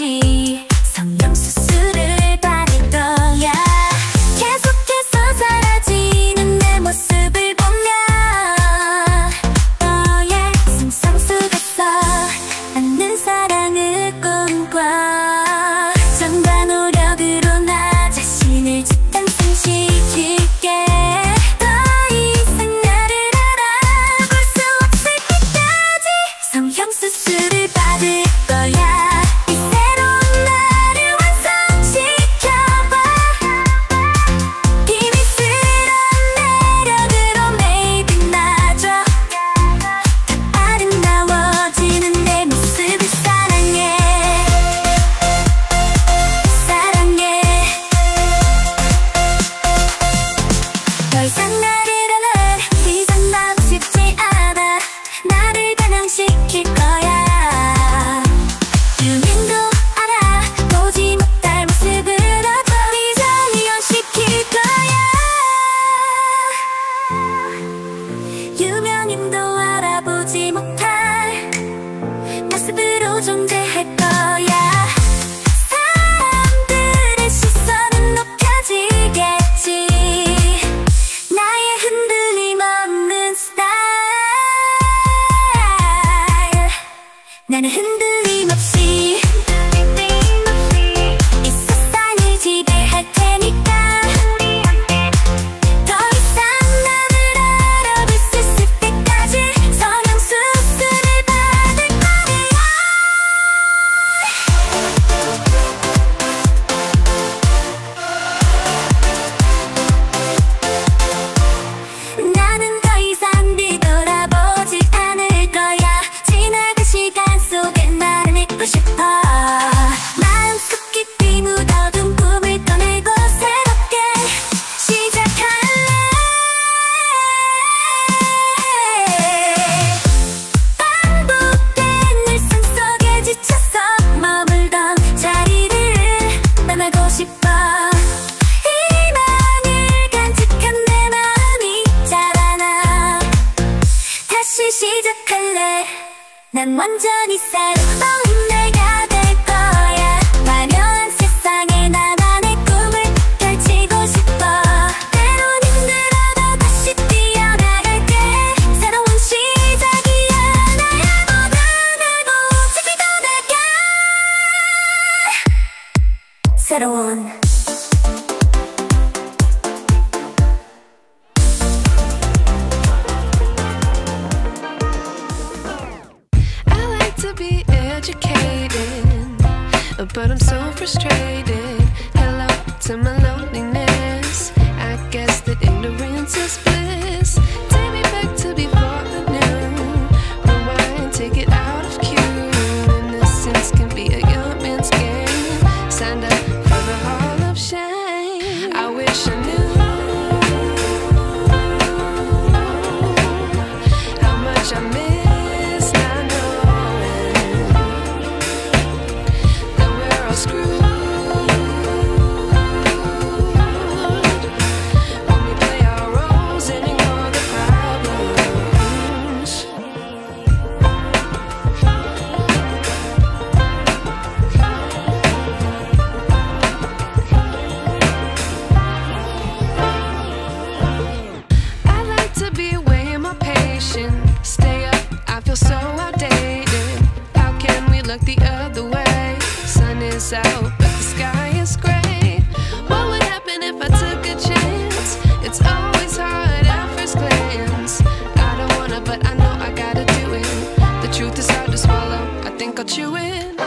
없이 성형수술을 받을 거야. 계속해서 사라지는 내 모습을 보면 너의 상상 속에서 않는 사랑을 꿈꿔. 정과 노력으로 나 자신을 진단성시킬게. 더 이상 나를 알아볼 수 없을 때까지 성형수술을 받을 거야. 이 새로운 나를 완성시켜봐. 비밀스러운 매력으로 매일 빛나줘. 더 아름다워지는 내 모습을 사랑해. 사랑해. 더 이상 나를 이상하고 싶지 않아. 나를 반항시킬 거야. 유명도 알아. 보지 못할 모습으로 더 이상 이혼시킬 거야. 유명인도 알아보지 못할 모습으로 존재할 거야. 사람들의 시선은 높여지겠지. 나의 흔들림 없는 스타일. 나는 흔들림 없이 이 세상을 지배할 테니까. 더 이상 나를 알아볼 수 있을 때까지 성형수술을 받을 거야. 나는 더 이상 뒤돌아보지 않을 거야. 지나간 시간 속에 나를 믿고 싶어. 마음속 깊이 묻어둔 꿈을 꺼내고 새롭게 시작할래. 반복된 일상 속에 지쳐서 머물던 자리를 떠나고 싶어. 희망을 간직한 내 마음이 자라나. 다시 시작할래. 난 완전히 새로운 내가 될 거야. 화려한 세상에 나만의 꿈을 펼치고 싶어. 때론 힘들어도 다시 뛰어나갈게. 새로운 시작이야. 나야 무난하고 집이 더 나가. 새로운 I like to be educated, but I'm so frustrated. Hello to my loneliness. I guess that ignorance is bliss. Take me back to before I knew. Rewind, take it out of cue. Innocence can be a young man's game. Signed up for the hall of shame. I wish I knew how much I miss not knowing that we're all screwed when we play our roles and ignore the problems. I like to be away in my patience. Stay up, I feel so outdated. How can we look the other way? Sun is out, but the sky is gray. What would happen if I took a chance? It's always hard at first glance. I don't wanna, but I know I gotta do it. The truth is hard to swallow, I think I'll chew it.